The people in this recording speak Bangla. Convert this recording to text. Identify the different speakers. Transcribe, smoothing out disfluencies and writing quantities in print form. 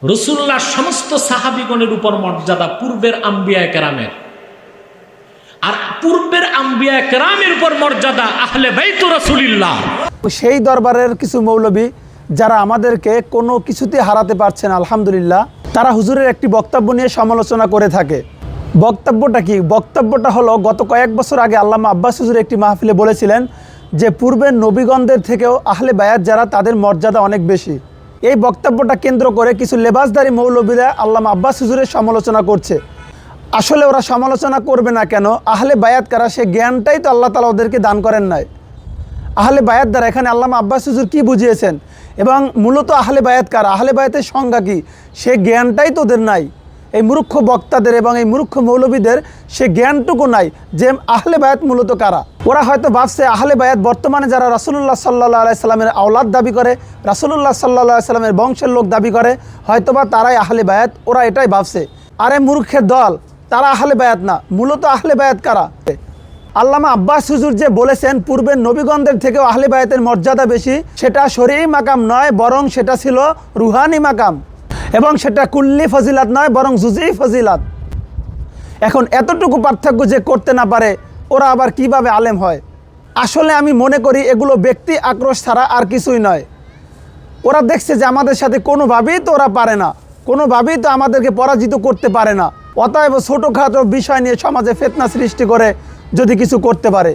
Speaker 1: রাসূলুল্লাহ সমস্ত সাহাবীগণের উপর মর্যাদা পূর্বের আম্বিয়া কেরামের, আর পূর্বের আম্বিয়া কেরামের উপর মর্যাদা আহলে বাইত রাসূলুল্লাহ।
Speaker 2: সেই দরবারের কিছু মৌলবী যারা আমাদেরকে কোনো কিছুতে হারাতে পারছে না, আলহামদুলিল্লাহ, তারা হুজুরের একটি বক্তব্য নিয়ে সমালোচনা করে থাকে। বক্তব্যটা কি? বক্তব্যটা হলো, গত কয়েক বছর আগে আল্লামা আব্বাস হুজুর একটি মাহফিলে বলেছিলেন যে পূর্বের নবীগণদের থেকেও আহলে বায়াত যারা, তাদের মর্যাদা অনেক বেশি। এই বক্তব্যটা কেন্দ্র করে কিছু লেবাসদারি মৌলবীরা আল্লামা আব্বাস হুজুরের সমালোচনা করছে। আসলে ওরা সমালোচনা করবে না কেন? আহলে বায়াত কারা, সে জ্ঞানটাই তো আল্লাহ তাআলা ওদেরকে দান করেন নাই। আহলে বায়াত দ্বারা এখানে আল্লামা আব্বাস হুজুর কী বুঝিয়েছেন এবং মূলত আহলে বায়াত কারা, আহলে বায়াতের সংজ্ঞা কী, সে জ্ঞানটাই তো ওদের নাই। এই মূর্খ বক্তাদের এবং এই মূর্খ মৌলবীদের সে জ্ঞানটুকু নাই যে আহলে বায়াত মূলত কারা। ওরা হয়তো ভাবছে আহলে বায়াত বর্তমানে যারা রাসূলুল্লাহ সাল্লাল্লাহু আলাইহি সাল্লামের আওলাদ দাবি করে, রাসূলুল্লাহ সাল্লাল্লাহু আলাইহি সাল্লামের বংশের লোক দাবি করে, হয়তোবা তারাই আহলে বায়াত। ওরা এটাই ভাবছে। আরে মূর্খের দল, তারা আহলে বায়াত না। মূলত আহলে বায়াত কারা? আল্লামা আব্বাস হুজুর যে বলেছেন পূর্বের নবীগণদের থেকেও আহলে বায়াতের মর্যাদা বেশি, সেটা শরঈ মাকাম নয়, বরং সেটা ছিল রুহানি মাকাম, এবং সেটা কুল্লি ফজিলাত নয়, বরং জুজি ফজিলাত। এখন এতটুকু পার্থক্য যে করতে না পারে, ওরা আবার কিভাবে আলেম হয়? আসলে আমি মনে করি এগুলো ব্যক্তি আক্রোশ ছাড়া আর কিছুই নয়। ওরা দেখছে যে আমাদের সাথে কোনোভাবেই তো ওরা পারে না, কোনোভাবেই তো আমাদেরকে পরাজিত করতে পারে না। অতএব ছোটোখাটো বিষয় নিয়ে সমাজে ফিতনা সৃষ্টি করে যদি কিছু করতে পারে,